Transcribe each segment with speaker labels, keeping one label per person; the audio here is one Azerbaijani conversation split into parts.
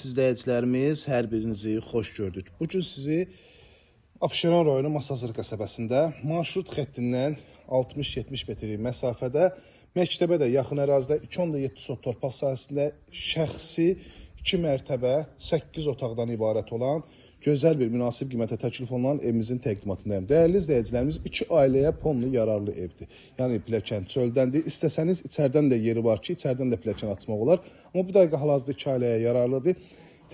Speaker 1: İzləyicilərimiz, hər birinizi xoş gördük. Bugün sizi Abşeron rayonu Masazır qəsəbəsində marşrut xəttindən 60-70 metr məsafədə məktəbə də yaxın ərazidə 2.7 sot torpaq sahəsində şəxsi 2 mərtəbə 8 otaqdan ibarət olan gözəl bir münasib qiymətə təklif olunan evimizin təqdimatındayım. Dəyərli izləyicilərimiz, 2 ailəyə ponlu yararlı evdir. Yəni pilləkən çöldəndir. İstəsəniz içərdən də yeri var ki, içərdən də pilləkən açmaq olar. Amma bu dəqiqə hal-hazırda 2 ailəyə yararlıdır.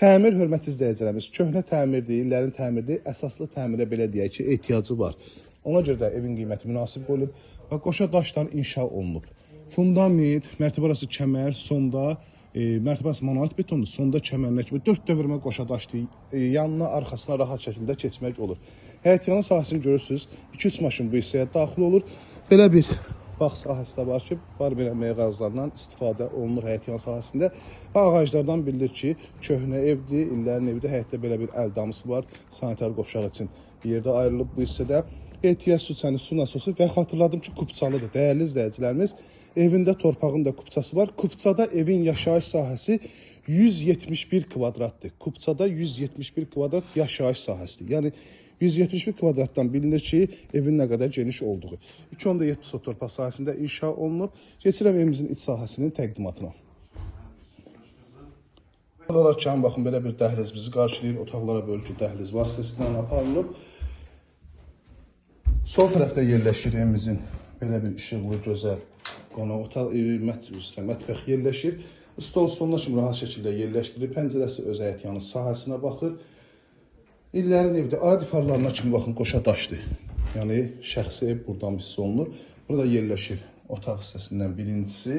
Speaker 1: Təmir, hörmətli izləyicilərimiz, köhnə təmirdir, illərin təmirdir. Əsaslı təmirə belə deyək ki, ehtiyacı var. Ona görə də evin qiyməti münasib qoyulub və qoşa daşdan inşa olunub. Fundament, mərtəbə arası kəmər, sonda mərtəbəsi monolit betondur, sonda kəmərlər kimi 4 dövrmə qoşa daşdır. Yanına, arxasına rahat şəkildə keçmək olur. Həyətyanı sahəsini görürsünüz, 2-3 maşın bu hissəyə daxil olur. Belə bir bağ sahəsi də var ki, barber məğazlarından istifadə olunur həyətyanı sahəsində. Və ağaclardan bilinir ki, köhnə evdir, illərin evidir. Həyətdə belə bir əl damısı var, sanitar qovşaq üçün yerdə ayrılıb bu hissədə. Ehtiyac süsəni, su nasosu və xatırladım ki, kupçalıdır. Dəyərli izləyicilərimiz, evində torpağın da kupçası var. Kupçada evin yaşayış sahəsi 171 kvadratdır. Kupçada 171 kvadrat yaşayış sahəsidir. Yəni 171 kvadratdan bilinir ki, evin nə qədər geniş olduğu. 2.7 sot torpaq sahəsində inşa olunub. Keçirəm evimizin iç sahəsinin təqdimatına. Olarkən, baxın, belə bir dəhliz bizi qarşılayır. Otaqlara bölgü dəhliz vasitəsindən aparılıb. Sol tərəfdə yerləşir evimizin belə bir işıqlı, gözəl qonaq otaq, mətbəx yerləşir. Stol sonuna kimi rahat şəkildə yerləşdirir. Pəncərəsi öz həyətyanı sahəsinə baxır. İllərin evdə ara difarlarına kimi baxın, qoşa daşdır. Yəni şəxsi ev buradan hiss olunur. Burada yerləşir otaq hissəsindən birincisi.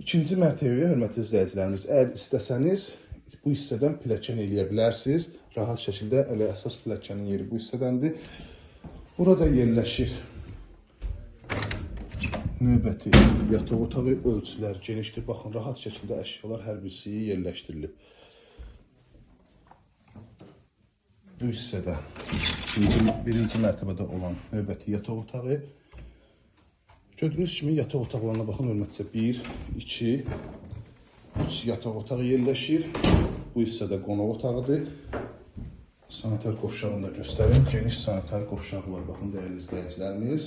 Speaker 1: İkinci mərtəbəyə hörmətli izləyicilərimiz, əgər istəsəniz bu hissədən pilləkən eləyə bilərsiniz. Rahat şəkildə elə əsas pilləkənin yeri bu hissədəndir. Burada yerləşir növbəti yataq otağı, ölçülər genişdir. Baxın, rahat şəkildə əşyalar hər birisi yerləşdirilib. Bu hissədə birinci mərtəbədə olan növbəti yataq otağı. Gördüyünüz kimi yataq otaqlarına baxın, hörmətcə 1, 2, 3 yataq otağı yerləşir. Bu hissədə qonaq otağıdır. Sanitar qovşağını da göstərim. Geniş sanitar qovşağı var. Baxın, dəyərli izləyicilərimiz.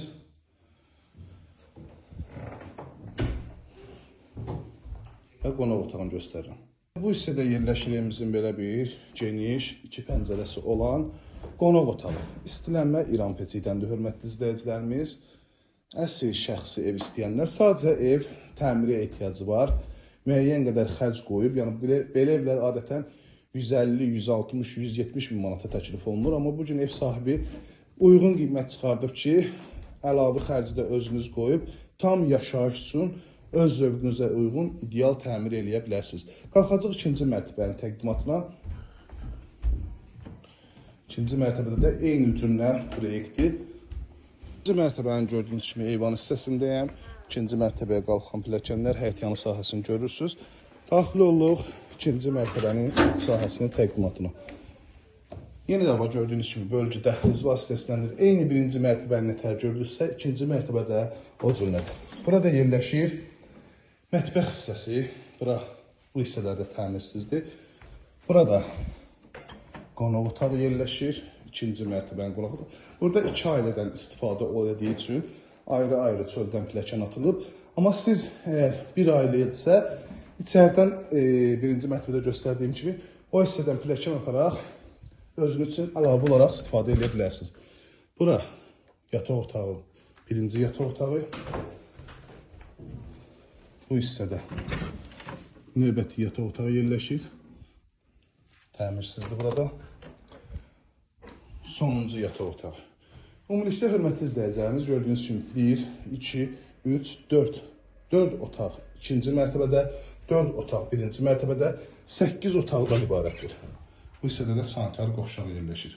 Speaker 1: Və qonaq otağını göstərirəm. Bu hissədə yerləşir evimizin belə bir geniş, 2 pəncərəsi olan qonaq otağı. İstilənmə İran pecikdəndir, hörmətli izləyicilərimiz. Əsl şəxsi ev istəyənlər, sadəcə ev təmirə ehtiyacı var. Müəyyən qədər xərc qoyub, yəni belə evlər adətən 150, 160, 170 min manata təklif olunur. Amma bugün ev sahibi uyğun qiymət çıxardıb ki, əlavə xərci də özünüz qoyub, tam yaşayış üçün öz zövqünüzə uyğun ideal təmir eləyə bilərsiniz. Qalxacaq ikinci mərtəbənin təqdimatına. İkinci mərtəbədə də eyni cümlə proyektdir. İkinci mərtəbənin gördüyünüz kimi eyvan hissəsindəyəm. İkinci mərtəbəyə qalxan pilləkənlər, həyətyanı sahəsini görürsünüz. Daxil oluq ikinci mərtəbənin sahəsinin təqdimatına. Yenə də gördüyünüz kimi bölgü dəhliz vasitəsindəndir. Eyni birinci mərtəbənin nətər görülürsə, ikinci mərtəbədə o cürlədir. Burada yerləşir mətbəx hissəsi. Bu hissələrdə təmirsizdir. Burada qonaq otağı yerləşir. İkinci mərtəbənin qonaq otağı. Burada 2 ailədən istifadə elədiyi üçün ayrı-ayrı çöldən pilləkən atılıb. Amma siz əgər bir ailədirsə, İçərdən birinci mərtəbədə göstərdiyim kimi o hissədən pilləkən ataraq özünüz üçün əlavə olaraq istifadə edə bilərsiniz. Bura yataq otağı, birinci yataq otağı. Bu hissədə növbəti yataq otağı yerləşir. Təmirsizdir burada. Sonuncu yataq otağı. Ümumilikdə hörmətli izləyicilərimiz gördüyünüz kimi 1, 2, 3, 4. 4 otaq ikinci mərtəbədə, 4 otaq birinci mərtəbədə, 8 otaqdan ibarətdir. Bu hissədə də sanitar qovşağı yerləşir.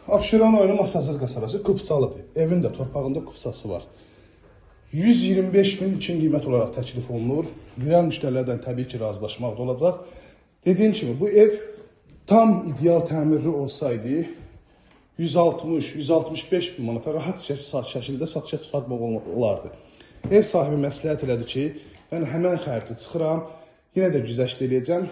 Speaker 1: Abşeron rayonu Masazır qəsəbəsi kupçalıdır. Evin də torpağında kupçası var. 125 min için qiymət olaraq təklif olunur. Girən müştərilərdən təbii ki, razılaşmaq da olacaq. Dediyim kimi, bu ev tam ideal təmirli olsaydı 160-165 bin manata rahat şəkildə satışa çıxartmaq olardı. Ev sahibi məsləhət elədi ki, mən həmən xərci çıxıram, Yenə də güzəşt eləyəcəm.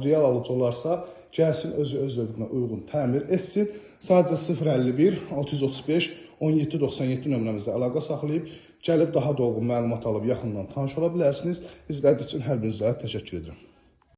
Speaker 1: Real alıcı olarsa, gəlsin özü öz zövqünə uyğun təmir etsin. Sadəcə 051 635 1797 nömrəmizdə əlaqə saxlayıb, gəlib daha dolğun məlumat alıb yaxından tanış ola bilərsiniz. İzlədiyiniz üçün hər birinizə təşəkkür edirəm.